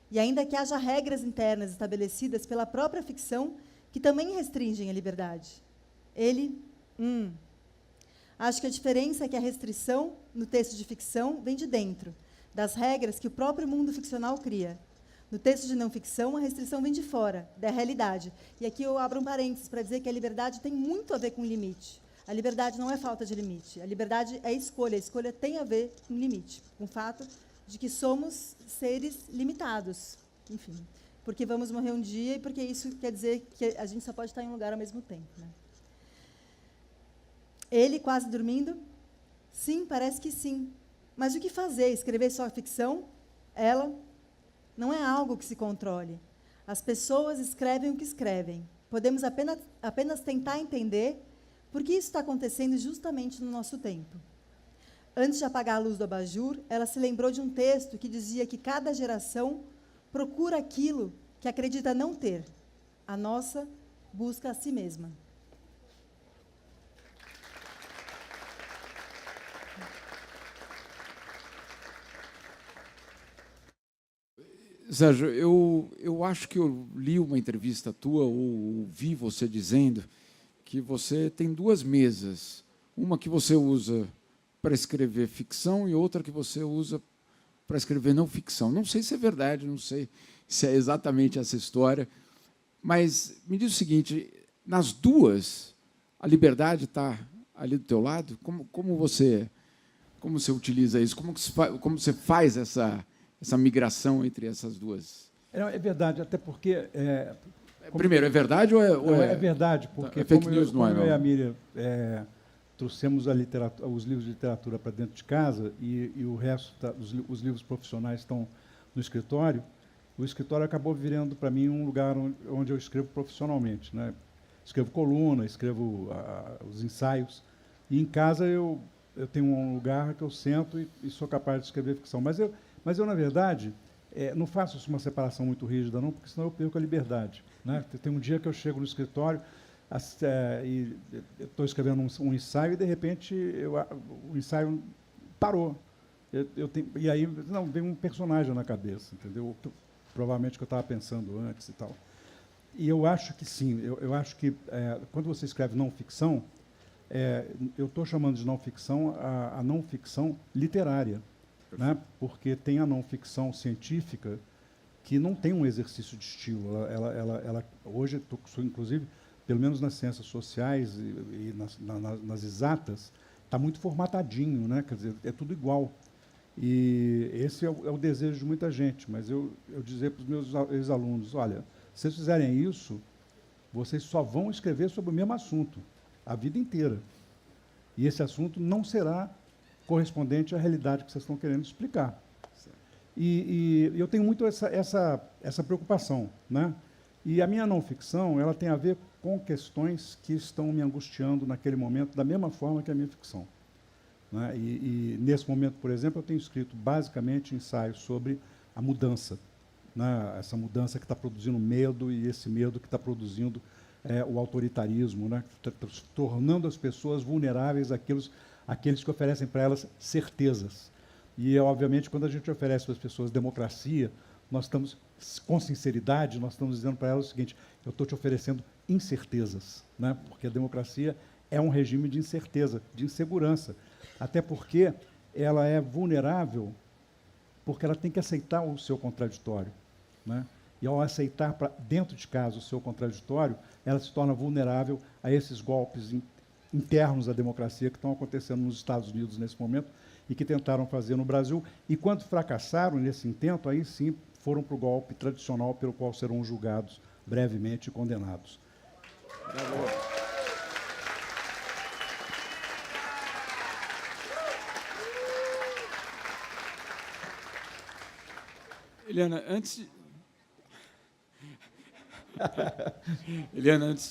E ainda que haja regras internas estabelecidas pela própria ficção que também restringem a liberdade. Ele, acho que a diferença é que a restrição no texto de ficção vem de dentro, das regras que o próprio mundo ficcional cria. No texto de não ficção, a restrição vem de fora, da realidade. E aqui eu abro um parênteses para dizer que a liberdade tem muito a ver com limite. A liberdade não é falta de limite. A liberdade é escolha. A escolha tem a ver com limite, com o fato de que somos seres limitados. Enfim, porque vamos morrer um dia e porque isso quer dizer que a gente só pode estar em um lugar ao mesmo tempo, né? Ele, quase dormindo, sim, parece que sim. Mas o que fazer? Escrever só ficção? Ela, não é algo que se controle. As pessoas escrevem o que escrevem. Podemos apenas tentar entender por que isso está acontecendo justamente no nosso tempo. Antes de apagar a luz do abajur, ela se lembrou de um texto que dizia que cada geração procura aquilo que acredita não ter. A nossa busca a si mesma. Sérgio, eu acho que eu li uma entrevista tua ou ouvi você dizendo que você tem duas mesas. Uma que você usa para escrever ficção e outra que você usa para escrever não ficção. Não sei se é verdade, não sei se é exatamente essa história, mas me diz o seguinte, nas duas, a liberdade está ali do teu lado? Como você utiliza isso? Como você faz essa migração entre essas duas? É verdade, até porque... Primeiro, é verdade ou é... É verdade, porque fake news, não é? Eu e a Miriam trouxemos os livros de literatura para dentro de casa e o resto, os livros profissionais estão no escritório. O escritório acabou virando para mim um lugar onde eu escrevo profissionalmente, né? Escrevo coluna, escrevo os ensaios. E em casa eu tenho um lugar que eu sento e sou capaz de escrever ficção. Mas eu na verdade, não faço uma separação muito rígida, não, porque senão eu perco a liberdade, né? Tem um dia que eu chego no escritório e estou escrevendo um ensaio e, de repente, o ensaio parou. E aí vem um personagem na cabeça, entendeu? Provavelmente que eu estava pensando antes e tal. E eu acho que sim, eu acho que quando você escreve não ficção, eu estou chamando de não ficção a não ficção literária, né? Porque tem a não ficção científica que não tem um exercício de estilo. Ela hoje, inclusive, pelo menos nas ciências sociais e nas exatas, está muito formatadinho, né? Quer dizer, é tudo igual. E esse é o desejo de muita gente. Mas eu dizer para os meus ex-alunos, olha, se vocês fizerem isso, vocês só vão escrever sobre o mesmo assunto a vida inteira. E esse assunto não será correspondente à realidade que vocês estão querendo explicar. E eu tenho muito essa preocupação, né? E a minha não-ficção, ela tem a ver com questões que estão me angustiando naquele momento, da mesma forma que a minha ficção. Né? E nesse momento, por exemplo, eu tenho escrito basicamente ensaios sobre a mudança, né? Essa mudança que está produzindo medo e esse medo que está produzindo o autoritarismo, né? Tornando as pessoas vulneráveis àqueles que oferecem para elas certezas. E, obviamente, quando a gente oferece para as pessoas democracia, nós estamos, com sinceridade, nós estamos dizendo para elas o seguinte: eu estou te oferecendo incertezas, né? Porque a democracia é um regime de incerteza, de insegurança. Até porque ela é vulnerável, porque ela tem que aceitar o seu contraditório, né? E, ao aceitar dentro de casa o seu contraditório, ela se torna vulnerável a esses golpes internos à democracia que estão acontecendo nos Estados Unidos nesse momento e que tentaram fazer no Brasil. E, quando fracassaram nesse intento, aí sim foram para o golpe tradicional pelo qual serão julgados brevemente e condenados. Bravo. Eliana, antes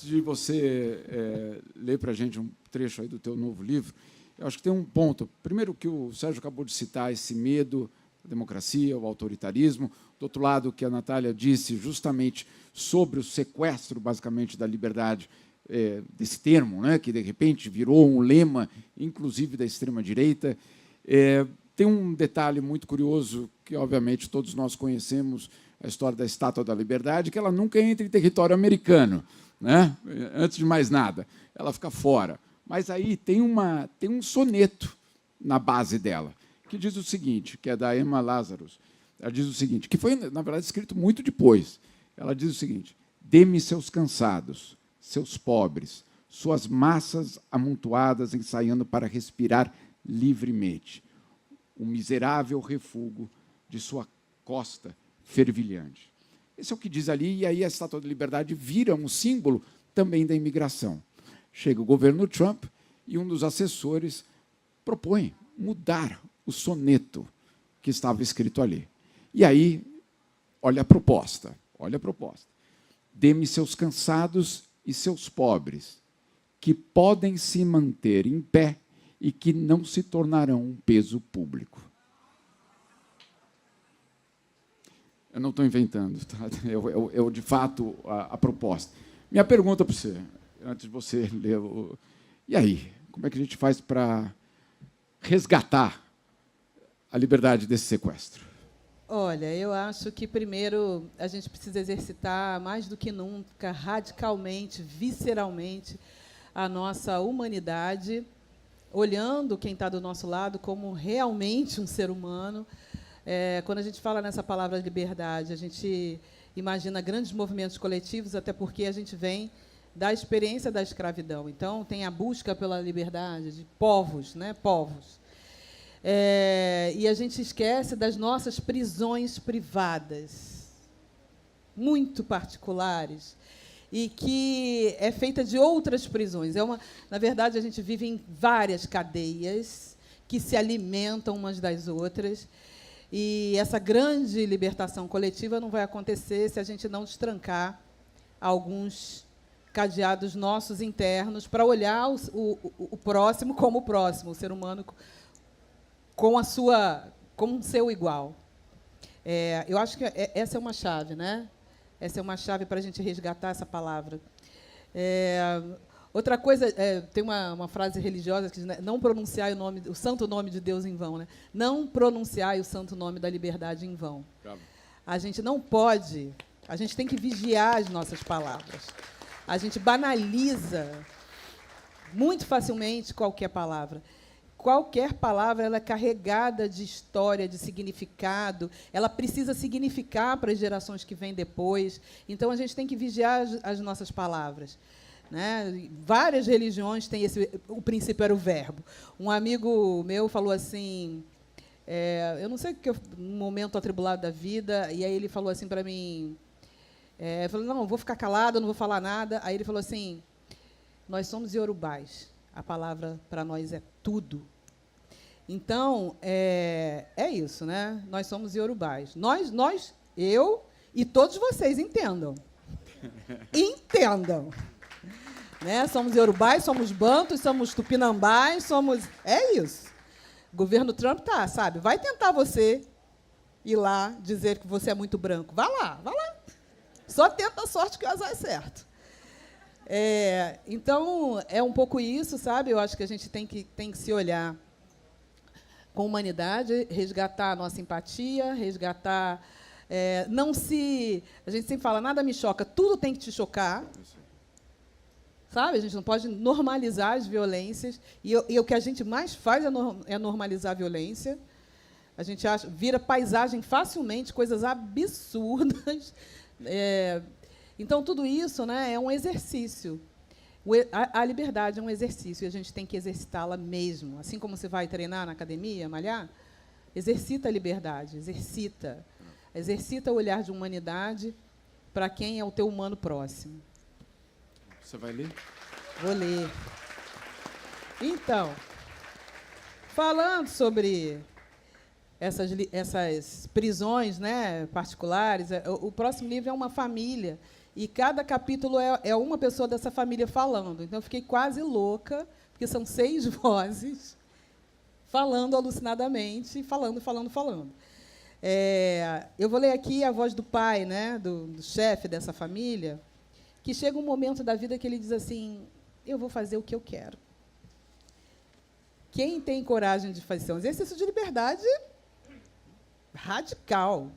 de você ler para a gente um trecho aí do teu novo livro, eu acho que tem um ponto. Primeiro, que o Sérgio acabou de citar, esse medo à democracia, ao autoritarismo. Do outro lado, que a Natália disse justamente sobre o sequestro, basicamente, da liberdade, desse termo, né, que, de repente, virou um lema, inclusive, da extrema-direita. Tem um detalhe muito curioso, que, obviamente, todos nós conhecemos, a história da Estátua da Liberdade, que ela nunca entra em território americano, né? Antes de mais nada, ela fica fora. Mas aí tem um soneto na base dela, que diz o seguinte, que é da Emma Lazarus. Ela diz o seguinte, que foi, na verdade, escrito muito depois. Ela diz o seguinte: dê-me seus cansados, seus pobres, suas massas amontoadas ensaiando para respirar livremente, o miserável refúgio de sua costa fervilhante. Esse é o que diz ali, e aí a Estátua da Liberdade vira um símbolo também da imigração. Chega o governo Trump e um dos assessores propõe mudar o soneto que estava escrito ali. E aí, olha a proposta, olha a proposta. Dê-me seus cansados e seus pobres, que podem se manter em pé e que não se tornarão um peso público. Eu não estou inventando, tá? Eu de fato, a proposta. Minha pergunta para você, antes de você ler e aí, como é que a gente faz para resgatar a liberdade desse sequestro? Olha, eu acho que, primeiro, a gente precisa exercitar, mais do que nunca, radicalmente, visceralmente, a nossa humanidade, olhando quem está do nosso lado como realmente um ser humano. Quando a gente fala nessa palavra liberdade, a gente imagina grandes movimentos coletivos, até porque a gente vem da experiência da escravidão. Então, tem a busca pela liberdade de povos, né? Povos. E a gente esquece das nossas prisões privadas, muito particulares, e que é feita de outras prisões. Na verdade, a gente vive em várias cadeias que se alimentam umas das outras, e essa grande libertação coletiva não vai acontecer se a gente não destrancar alguns cadeados nossos internos para olhar o próximo como o próximo, o ser humano como um seu igual. Eu acho que essa é uma chave, né? Essa é uma chave para a gente resgatar essa palavra. Outra coisa, tem uma frase religiosa que diz, né, não pronunciai o santo nome de Deus em vão, né? Não pronunciai o santo nome da liberdade em vão. Bravo. A gente não pode, a gente tem que vigiar as nossas palavras. A gente banaliza muito facilmente qualquer palavra. Qualquer palavra ela é carregada de história, de significado, ela precisa significar para as gerações que vêm depois. Então, a gente tem que vigiar as nossas palavras. né? Várias religiões têm o princípio era o verbo. Um amigo meu falou assim, eu não sei que um momento atribulado da vida, e aí ele falou assim para mim, eu falei, não, vou ficar calado, não vou falar nada. Aí ele falou assim, nós somos iorubás, a palavra para nós é tudo. Então, é isso, né? Nós somos iorubás. Eu e todos vocês entendam. Entendam. Né? Somos iorubás, somos bantus, somos tupinambás, somos... É isso. O governo Trump sabe? Vai tentar você ir lá dizer que você é muito branco. Vá lá. Só tenta a sorte que o azar é certo. Então, é um pouco isso, sabe? Eu acho que a gente tem que se olhar com humanidade, resgatar a nossa empatia, resgatar... A gente sempre fala, nada me choca, tudo tem que te chocar. Sabe? A gente não pode normalizar as violências. E o que a gente mais faz é normalizar a violência. A gente vira paisagem facilmente, coisas absurdas. Então, tudo isso, né, é um exercício. A liberdade é um exercício e a gente tem que exercitá-la mesmo. Assim como você vai treinar na academia, malhar, exercita a liberdade, exercita o olhar de humanidade para quem é o teu humano próximo. Você vai ler? Vou ler. Então, falando sobre essas prisões, né, particulares, o próximo livro é uma família. E cada capítulo é uma pessoa dessa família falando. Então, eu fiquei quase louca, porque são 6 vozes falando alucinadamente, falando. Eu vou ler aqui a voz do pai, né, do chefe dessa família, que chega um momento da vida que ele diz assim, eu vou fazer o que eu quero. Quem tem coragem de fazer um exercício de liberdade radical.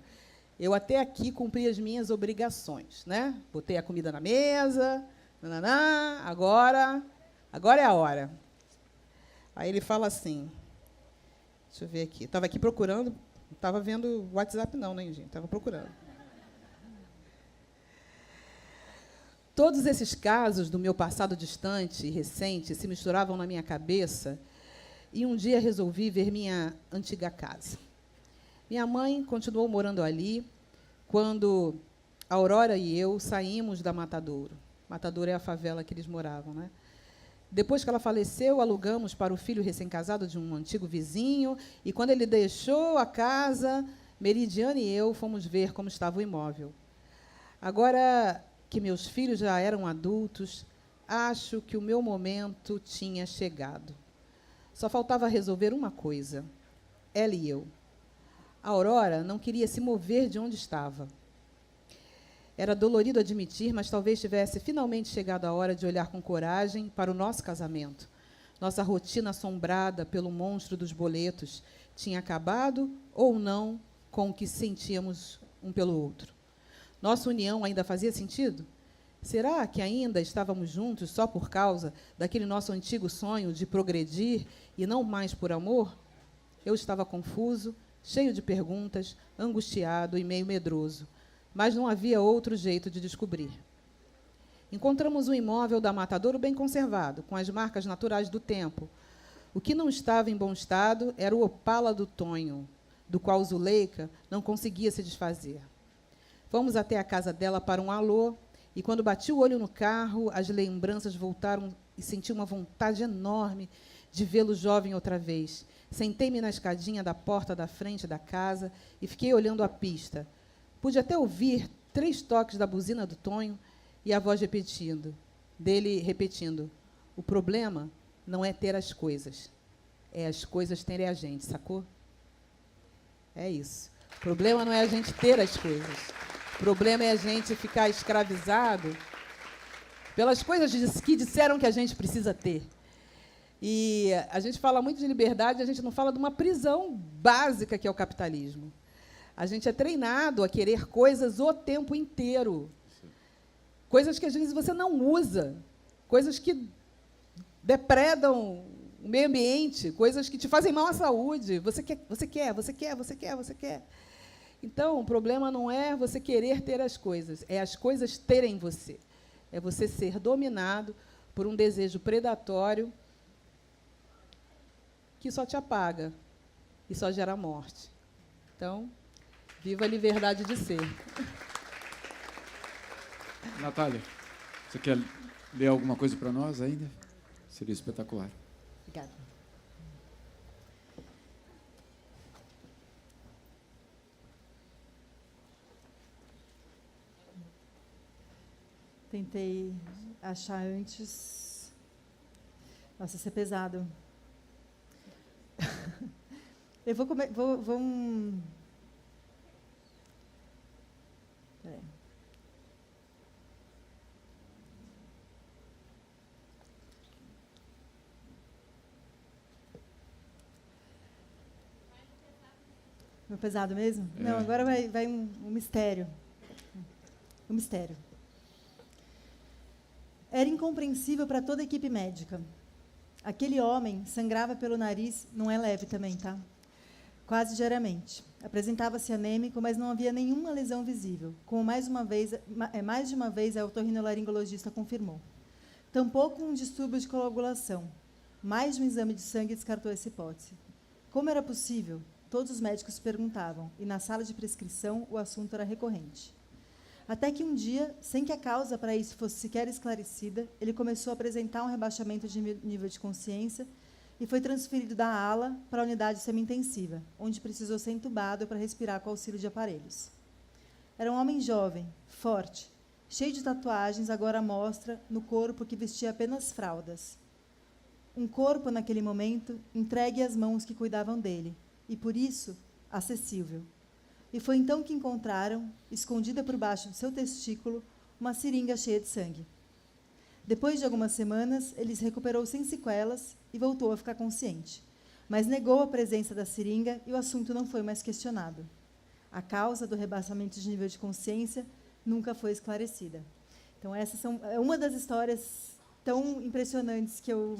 Eu até aqui cumpri as minhas obrigações, né? Botei a comida na mesa, agora é a hora. Aí ele fala assim, deixa eu ver aqui, estava aqui procurando, não estava vendo o WhatsApp não, né, gente? Estava procurando. Todos esses casos do meu passado distante e recente se misturavam na minha cabeça e um dia resolvi ver minha antiga casa. Minha mãe continuou morando ali quando a Aurora e eu saímos da Matadouro. Matadouro é a favela que eles moravam, né? Depois que ela faleceu, alugamos para o filho recém-casado de um antigo vizinho, e quando ele deixou a casa, Meridiana e eu fomos ver como estava o imóvel. Agora que meus filhos já eram adultos, acho que o meu momento tinha chegado. Só faltava resolver uma coisa, ela e eu. A Aurora não queria se mover de onde estava. Era dolorido admitir, mas talvez tivesse finalmente chegado a hora de olhar com coragem para o nosso casamento. Nossa rotina assombrada pelo monstro dos boletos tinha acabado ou não com o que sentíamos um pelo outro. Nossa união ainda fazia sentido? Será que ainda estávamos juntos só por causa daquele nosso antigo sonho de progredir e não mais por amor? Eu estava confuso, cheio de perguntas, angustiado e meio medroso, mas não havia outro jeito de descobrir. Encontramos um imóvel da Matadouro bem conservado, com as marcas naturais do tempo. O que não estava em bom estado era o Opala do Tonho, do qual Zuleika não conseguia se desfazer. Fomos até a casa dela para um alô, e quando bati o olho no carro, as lembranças voltaram e senti uma vontade enorme de vê-lo jovem outra vez. Sentei-me na escadinha da porta da frente da casa e fiquei olhando a pista. Pude até ouvir 3 toques da buzina do Tonho e a voz dele repetindo, o problema não é ter as coisas, é as coisas terem a gente, sacou? É isso. O problema não é a gente ter as coisas. O problema é a gente ficar escravizado pelas coisas que disseram que a gente precisa ter. E a gente fala muito de liberdade, a gente não fala de uma prisão básica que é o capitalismo. A gente é treinado a querer coisas o tempo inteiro. Coisas que, às vezes, você não usa. Coisas que depredam o meio ambiente, coisas que te fazem mal à saúde. Você quer. Então, o problema não é você querer ter as coisas, é as coisas terem você. É você ser dominado por um desejo predatório que só te apaga e só gera morte. Então, viva a liberdade de ser. Natália, você quer ler alguma coisa para nós ainda? Seria espetacular. Obrigada. Tentei achar antes. Nossa, isso é pesado. Eu vou comer. Peraí. Foi pesado mesmo? É. Não, agora vai um mistério. Um mistério. Era incompreensível para toda a equipe médica. Aquele homem sangrava pelo nariz, não é leve também, tá? Quase diariamente. Apresentava-se anêmico, mas não havia nenhuma lesão visível, como mais de uma vez a otorrinolaringologista confirmou. Tampouco um distúrbio de coagulação. Mais de um exame de sangue descartou essa hipótese. Como era possível? Todos os médicos se perguntavam, e na sala de prescrição o assunto era recorrente. Até que um dia, sem que a causa para isso fosse sequer esclarecida, ele começou a apresentar um rebaixamento de nível de consciência e foi transferido da ala para a unidade semi-intensiva, onde precisou ser entubado para respirar com auxílio de aparelhos. Era um homem jovem, forte, cheio de tatuagens, agora à mostra no corpo que vestia apenas fraldas. Um corpo, naquele momento, entregue às mãos que cuidavam dele, e, por isso, acessível. E foi então que encontraram, escondida por baixo do seu testículo, uma seringa cheia de sangue. Depois de algumas semanas, ele se recuperou sem sequelas e voltou a ficar consciente, mas negou a presença da seringa e o assunto não foi mais questionado. A causa do rebaixamento de nível de consciência nunca foi esclarecida. Então, essa é uma das histórias tão impressionantes que eu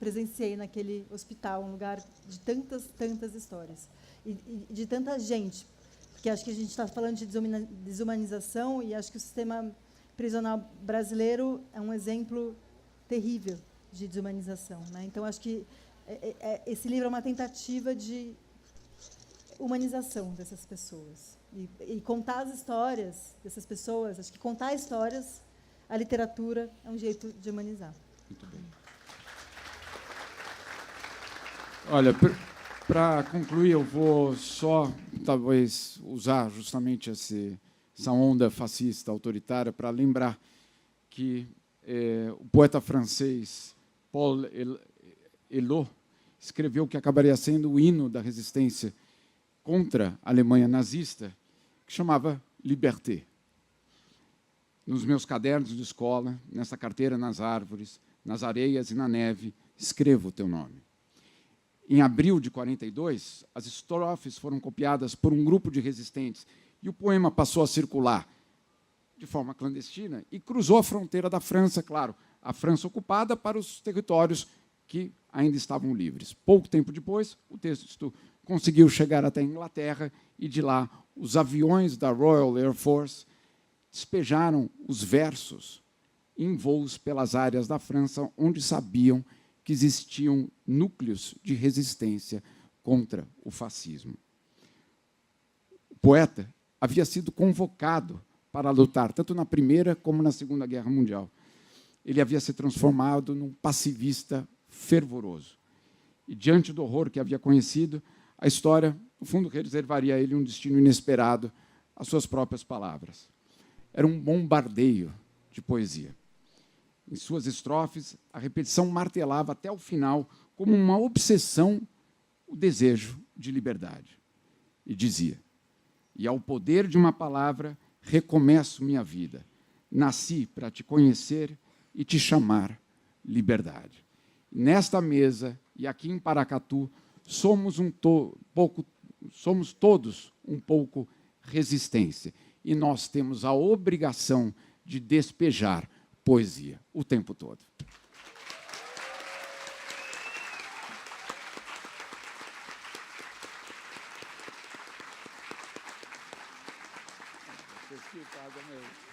presenciei naquele hospital, um lugar de tantas histórias e de tanta gente. Porque acho que a gente está falando de desumanização e acho que o sistema prisional brasileiro é um exemplo terrível de desumanização, né? Então, acho que esse livro é uma tentativa de humanização dessas pessoas. E contar as histórias dessas pessoas, acho que contar histórias, a literatura, é um jeito de humanizar. Muito bem. Olha, para concluir, eu vou só, talvez, usar justamente essa onda fascista, autoritária, para lembrar que o poeta francês Paul Elot escreveu o que acabaria sendo o hino da resistência contra a Alemanha nazista, que chamava Liberté. Nos meus cadernos de escola, nessa carteira nas árvores, nas areias e na neve, escrevo o teu nome. Em abril de 42, as estrofes foram copiadas por um grupo de resistentes e o poema passou a circular de forma clandestina e cruzou a fronteira da França, claro, a França ocupada, para os territórios que ainda estavam livres. Pouco tempo depois, o texto conseguiu chegar até a Inglaterra e, de lá, os aviões da Royal Air Force despejaram os versos em voos pelas áreas da França onde sabiam que existiam núcleos de resistência contra o fascismo. O poeta havia sido convocado para lutar, tanto na Primeira como na Segunda Guerra Mundial. Ele havia se transformado num pacifista fervoroso. E, diante do horror que havia conhecido, a história, no fundo, reservaria a ele um destino inesperado, às suas próprias palavras. Era um bombardeio de poesia. Em suas estrofes, a repetição martelava até o final, como uma obsessão, o desejo de liberdade. E dizia: e ao poder de uma palavra, recomeço minha vida. Nasci para te conhecer e te chamar liberdade. Nesta mesa, e aqui em Paracatu, somos todos um pouco resistência. E nós temos a obrigação de despejar poesia o tempo todo. Mesmo.